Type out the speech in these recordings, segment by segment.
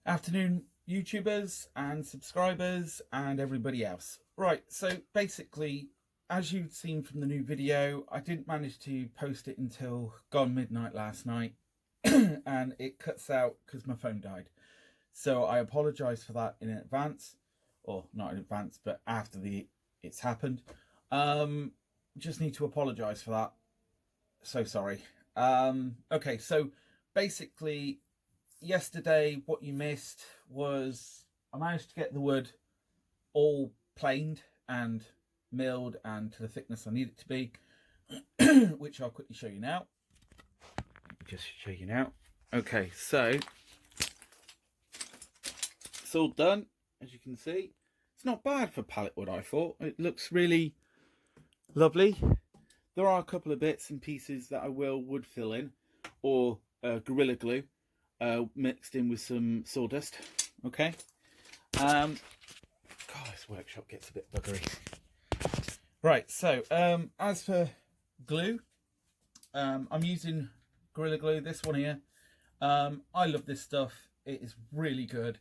Afternoon, YouTubers and subscribers and everybody else. Right, so basically, as you've seen from the new video, I didn't manage to post it until gone midnight last night, and it cuts out because my phone died. So I apologise for that in advance, or not in advance, but after it's happened. Just need to apologise for that. So sorry. Okay, so basically, yesterday what you missed was I managed to get the wood all planed and milled and to the thickness I need it to be, which I'll quickly show you now. Just show you now. Okay, so it's all done, as you can see. It's not bad for pallet wood, I thought. It looks really lovely. There are a couple of bits and pieces that I will wood fill in, or Gorilla Glue mixed in with some sawdust. Okay. God, this workshop gets a bit buggery. Right, so as for glue, I'm using Gorilla Glue, this one here. I love this stuff. It is really good.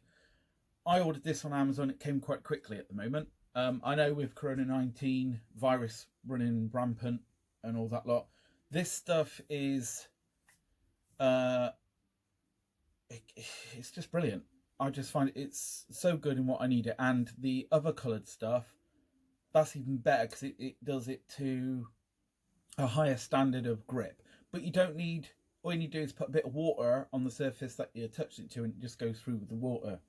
I ordered this on Amazon. It came quite quickly at the moment. I know with Corona-19 virus running rampant and all that lot, this stuff is it's just brilliant. I just find it's so good in what I need it. And the other coloured stuff, that's even better because it does it to a higher standard of grip. But you don't need, all you need to do is put a bit of water on the surface that you touched it to, and it just goes through with the water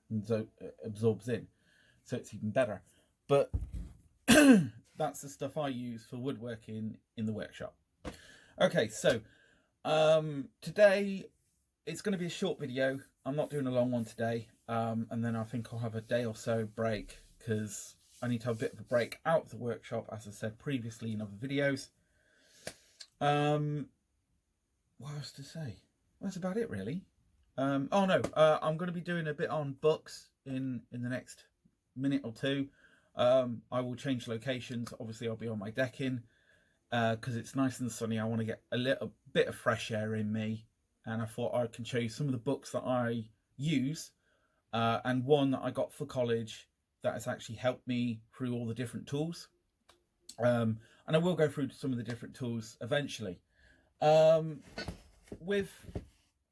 and so absorbs in. So it's even better. But that's the stuff I use for woodworking in the workshop. Okay, so today it's going to be a short video. I'm not doing a long one today, and then I think I'll have a day or so break because I need to have a bit of a break out of the workshop, as I said previously in other videos. What else to say? Well, that's about it, really. I'm going to be doing a bit on books in the next minute or two. I will change locations. Obviously, I'll be on my decking because it's nice and sunny. I want to get a little bit of fresh air in me. And I thought I can show you some of the books that I use, and one that I got for college that has actually helped me through all the different tools. And I will go through some of the different tools eventually. With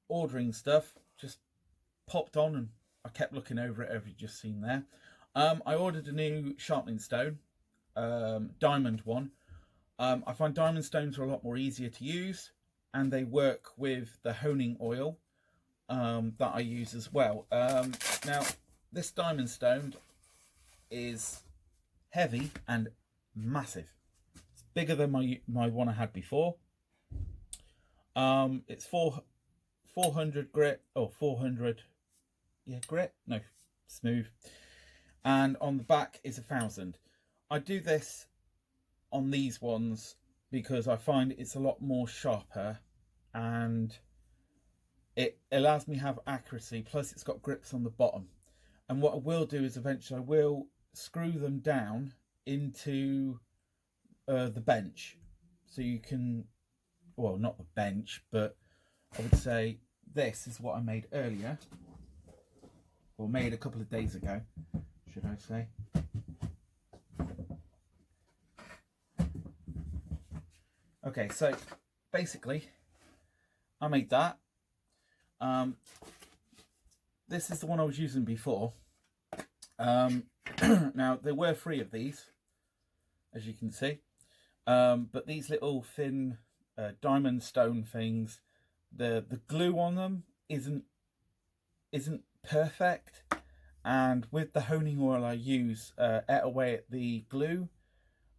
ordering stuff, just popped on and I kept looking over it, as you've just seen there. I ordered a new sharpening stone, diamond one. I find diamond stones are a lot more easier to use, and they work with the honing oil that I use as well. Now, this diamond stone is heavy and massive. It's bigger than my one I had before. It's 400 grit, or 400, yeah, grit, no, smooth. And on the back is 1,000. I do this on these ones because I find it's a lot more sharper and it allows me to have accuracy, plus it's got grips on the bottom. And what I will do is eventually I will screw them down into the bench, so you can, well, not the bench, but I would say this is what I made earlier, or made a couple of days ago, should I say. Okay, so basically I made that. This is the one I was using before. Now there were 3 of these, as you can see, but these little thin diamond stone things, the glue on them isn't perfect, and with the honing oil I use, ate away at the glue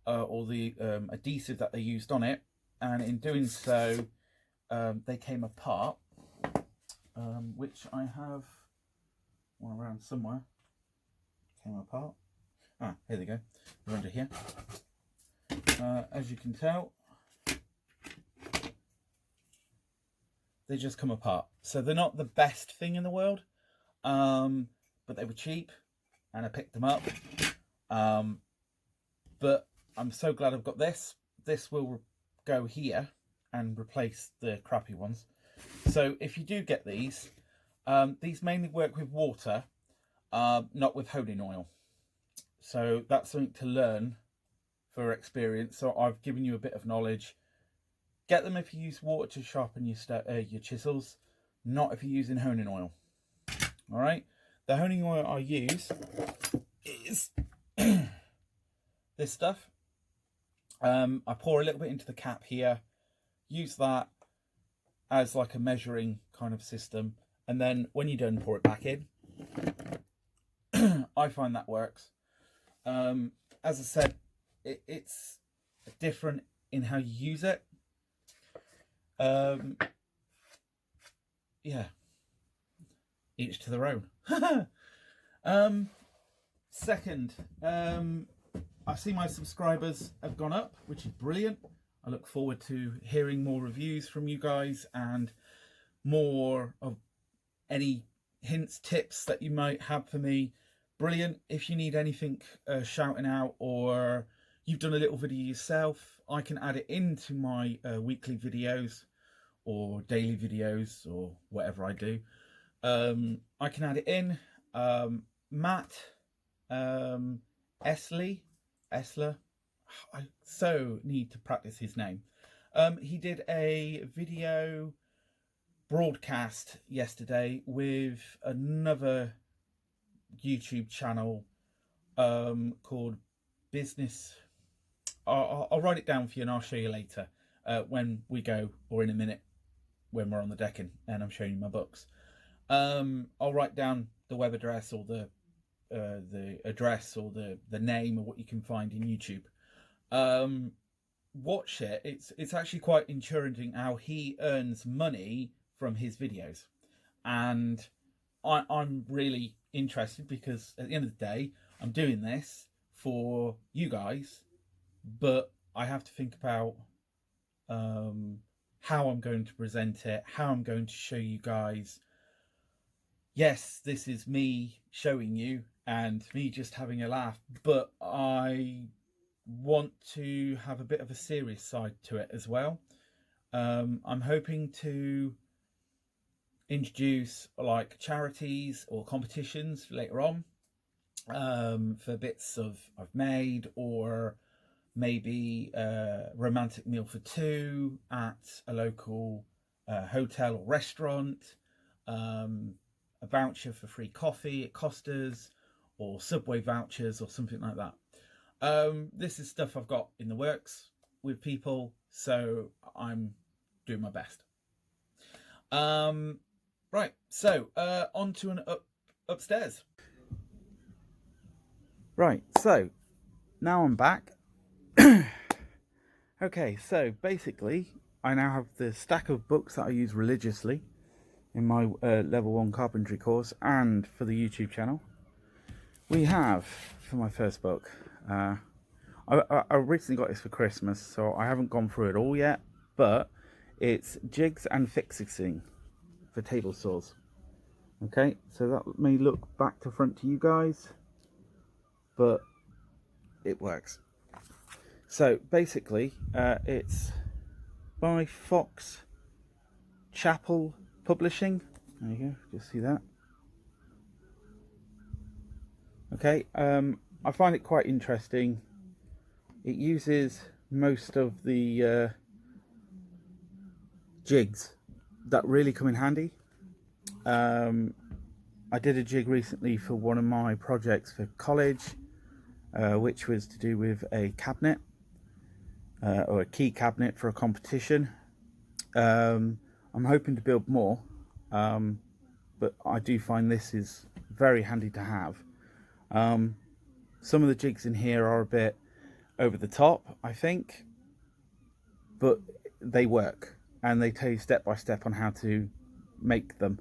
or the adhesive that they used on it, and in doing so they came apart, which I have one around somewhere. Came apart. Ah, here they go. They're under here. As you can tell, they just come apart. So they're not the best thing in the world, but they were cheap and I picked them up. But I'm so glad I've got this. This will go here and replace the crappy ones. So if you do get these, These mainly work with water, not with honing oil. So that's something to learn for experience. So I've given you a bit of knowledge. Get them if you use water to sharpen your chisels, not if you're using honing oil. All right. The honing oil I use is this stuff. I pour a little bit into the cap here, use that as like a measuring kind of system, and then when you're done, pour it back in. I find that works. As I said, it's different in how you use it. Yeah, each to their own. Second, I see my subscribers have gone up, which is brilliant. I look forward to hearing more reviews from you guys and more of any hints, tips that you might have for me. Brilliant. If you need anything shouting out, or you've done a little video yourself, I can add it into my weekly videos or daily videos or whatever I do. I can add it in. Matt Esler, I so need to practice his name. He did a video broadcast yesterday with another YouTube channel called Business. I'll write it down for you and I'll show you later when we go, or in a minute when we're on the decking and I'm showing you my books. I'll write down the web address or the address or the name of what you can find in YouTube. Watch it. It's actually quite encouraging how he earns money from his videos, and I'm really interested, because at the end of the day I'm doing this for you guys, but I have to think about how I'm going to present it, how I'm going to show you guys. Yes, this is me showing you and me just having a laugh, but I want to have a bit of a serious side to it as well. I'm hoping to introduce like charities or competitions later on for bits I've made, or maybe a romantic meal for two at a local hotel or restaurant, a voucher for free coffee at Costa's, or Subway vouchers or something like that. This is stuff I've got in the works with people, so I'm doing my best. Right, so on to an upstairs. Right, so now I'm back. Okay, so basically I now have the stack of books that I use religiously in my level 1 carpentry course and for the YouTube channel. We have, for my first book, I recently got this for Christmas, so I haven't gone through it all yet, but it's Jigs and Fixing for table saws. Okay, so that may look back to front to you guys, but it works. So basically it's by Fox Chapel Publishing. There you go, just see that. Okay, I find it quite interesting. It uses most of the jigs that really come in handy. I did a jig recently for one of my projects for college, which was to do with a cabinet, or a key cabinet for a competition. I'm hoping to build more, but I do find this is very handy to have. Some of the jigs in here are a bit over the top, I think, but they work and they tell you step by step on how to make them.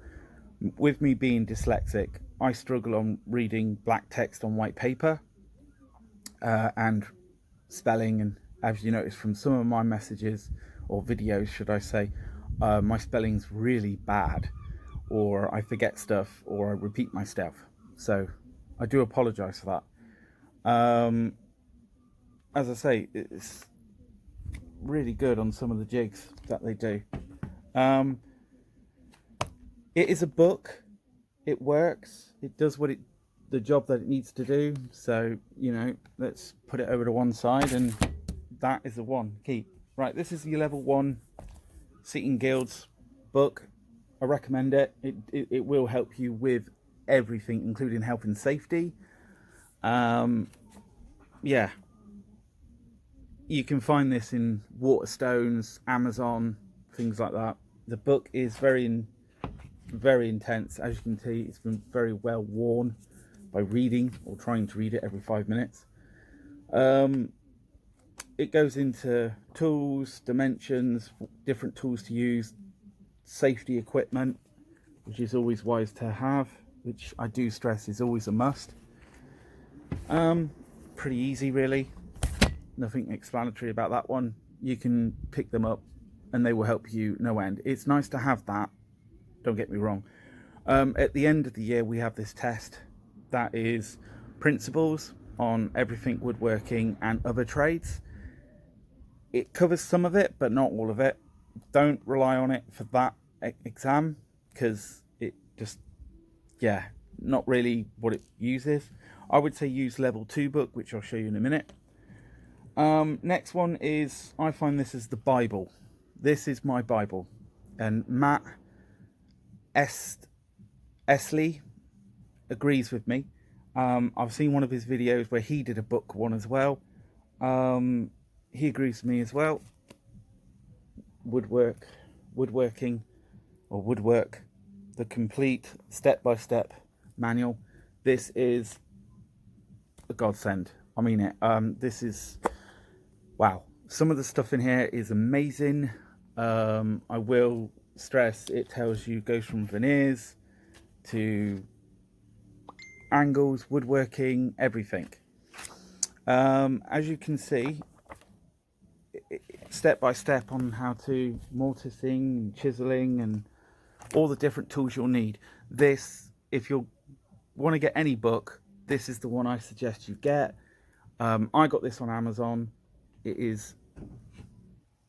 With me being dyslexic, I struggle on reading black text on white paper, and spelling, and as you notice from some of my messages or videos, should I say, my spelling's really bad, or I forget stuff, or I repeat myself, so I do apologize for that. As I say, it's really good on some of the jigs that they do. It is a book, it works. It does the job that it needs to do. So, you know, let's put it over to one side, and that is the one. Keep. Right, this is your level 1 Seating Guilds book. I recommend it. It will help you with everything, including health and safety. Yeah, you can find this in Waterstones, Amazon, things like that. The book is very intense. As you can see, it's been very well worn by reading or trying to read it every 5 minutes. It goes into tools, dimensions, different tools to use, safety equipment, which is always wise to have, which I do stress is always a must. Pretty easy, really. Nothing explanatory about that one. You can pick them up and they will help you no end. It's nice to have that, don't get me wrong. At the end of the year, we have this test that is principles on everything woodworking and other trades. It covers some of it, but not all of it. Don't rely on it for that exam, because it just, yeah, not really what it uses. I would say use level 2 book, which I'll show you in a minute. Next one is, I find this as the Bible. This is my Bible. And Matt Esley agrees with me. I've seen one of his videos where he did a book one as well. He agrees with me as well. Woodworking, or woodwork, the complete step-by-step manual. This is a godsend. I mean it. This is, wow. Some of the stuff in here is amazing. I will stress, it tells you, goes from veneers to angles, woodworking, everything. As you can see, step by step on how to mortising, chiseling, and all the different tools you'll need. This, if you want to get any book, this is the one I suggest you get. I got this on Amazon. It is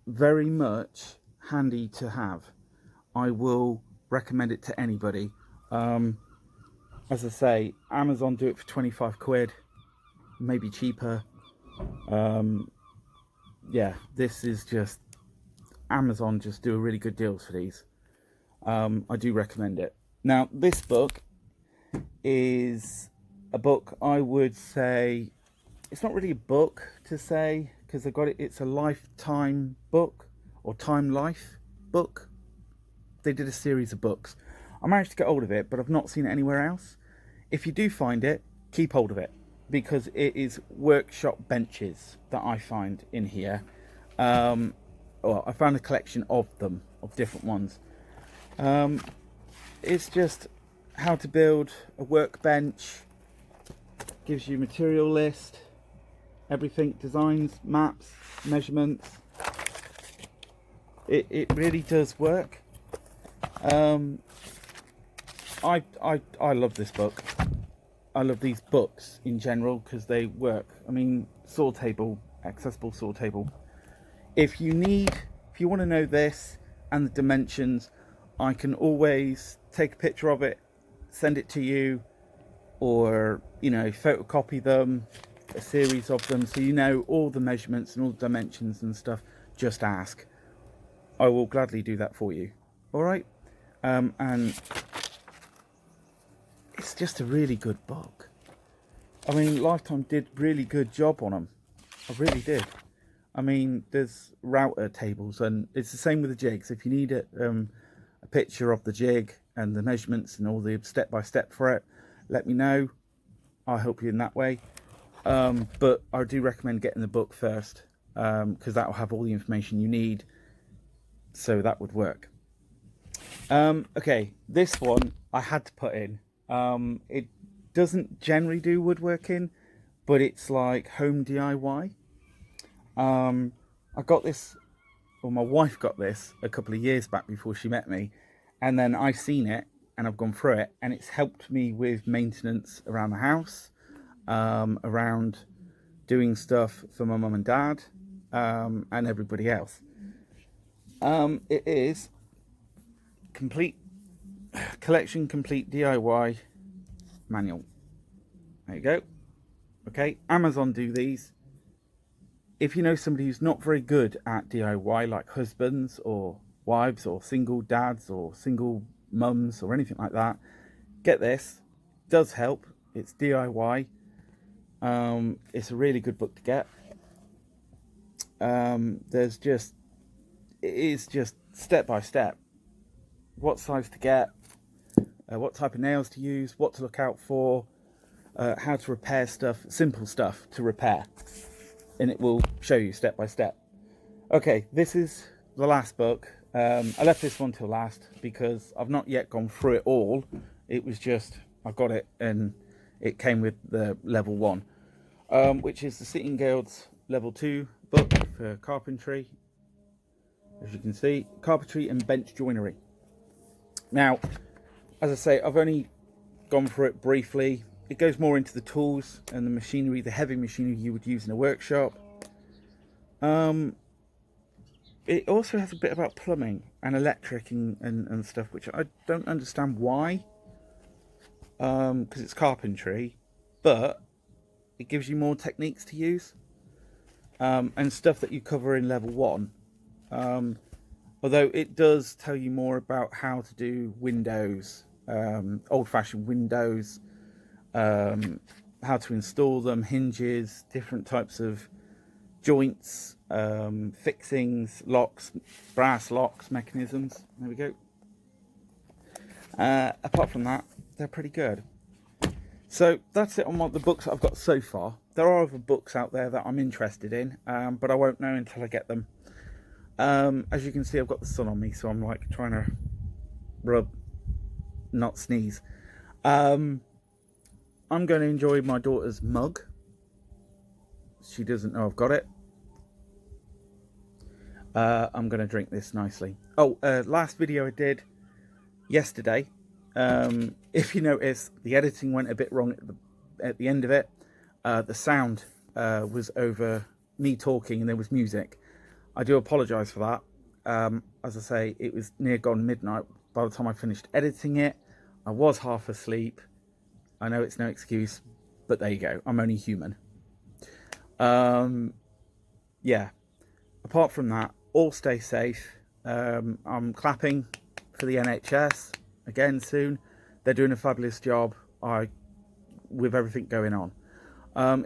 very much handy to have. I will recommend it to anybody. As I say, Amazon do it for 25 quid, maybe cheaper. Yeah, this is just, Amazon just do a really good deals for these. I do recommend it. Now, this book is a book, I would say, it's not really a book to say, because I got it, it's a lifetime book, or Time Life book. They did a series of books. I managed to get hold of it, but I've not seen it anywhere else. If you do find it, keep hold of it, because it is workshop benches that I find in here. Well, I found a collection of them, of different ones. It's just how to build a workbench, gives you material list, everything, designs, maps, measurements. It really does work. I love this book. I love these books in general because they work. I mean, saw table, accessible saw table. If you want to know this and the dimensions, I can always take a picture of it, send it to you, or, you know, photocopy them, a series of them, so you know all the measurements and all the dimensions and stuff. Just ask. I will gladly do that for you. All right? And it's just a really good book. I mean, Lifetime did really good job on them. I really did. I mean, there's router tables, and it's the same with the jigs. If you need a picture of the jig and the measurements and all the step-by-step for it, let me know. I'll help you in that way. But I do recommend getting the book first, because that will have all the information you need. So that would work. Okay, this one I had to put in. It doesn't generally do woodworking, but it's like home DIY. I got this, or my wife got this a couple of years back before she met me, and then I've seen it and I've gone through it, and it's helped me with maintenance around the house, around doing stuff for my mum and dad, and everybody else. It is complete Collection Complete DIY Manual. There you go. Okay, Amazon do these. If you know somebody who's not very good at DIY, like husbands or wives or single dads or single mums or anything like that, get this. It does help. It's DIY. It's a really good book to get. It is just step by step. What size to get, what type of nails to use, what to look out for, how to repair stuff, simple stuff to repair. And it will show you step by step. Okay, this is the last book. I left this one till last because I've not yet gone through it all. It was just, I got it and it came with the level 1, which is the Sitting Guild's level 2 book for carpentry. As you can see, carpentry and bench joinery. Now, as I say, I've only gone through it briefly. It goes more into the tools and the machinery, the heavy machinery you would use in a workshop. It also has a bit about plumbing and electric and stuff, which I don't understand why. Because it's carpentry, but it gives you more techniques to use. And stuff that you cover in level 1. Although it does tell you more about how to do windows, old-fashioned windows, how to install them, hinges, different types of joints, fixings, locks, brass locks, mechanisms. There we go. Apart from that, they're pretty good. So that's it on the books that I've got so far. There are other books out there that I'm interested in, but I won't know until I get them. As you can see, I've got the sun on me, so I'm like trying to rub, not sneeze. I'm going to enjoy my daughter's mug. She doesn't know I've got it. I'm going to drink this nicely. Oh, last video I did yesterday. If you notice, the editing went a bit wrong at the end of it. The sound was over me talking and there was music. I do apologise for that. As I say, it was near gone midnight by the time I finished editing it. I was half asleep. I know it's no excuse, but there you go. I'm only human. Yeah. Apart from that, all stay safe. I'm clapping for the NHS again soon. They're doing a fabulous job with everything going on.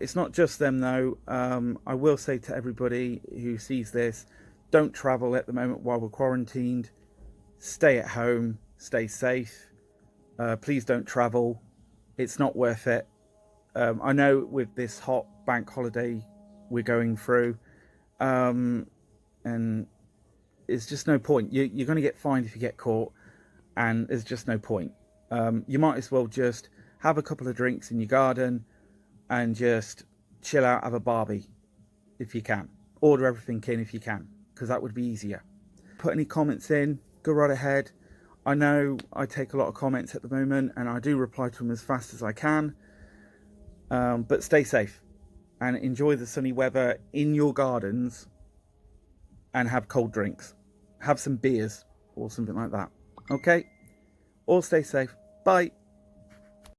It's not just them though. I will say to everybody who sees this, don't travel at the moment while we're quarantined. Stay at home, stay safe. Please don't travel. It's not worth it. I know with this hot bank holiday we're going through, and it's just no point. You're going to get fined if you get caught, and there's just no point. You might as well just have a couple of drinks in your garden and just chill out, have a barbie if you can. Order everything in if you can, because that would be easier. Put any comments in, go right ahead. I know I take a lot of comments at the moment and I do reply to them as fast as I can. But stay safe and enjoy the sunny weather in your gardens and have cold drinks. Have some beers or something like that. Okay? All stay safe. Bye.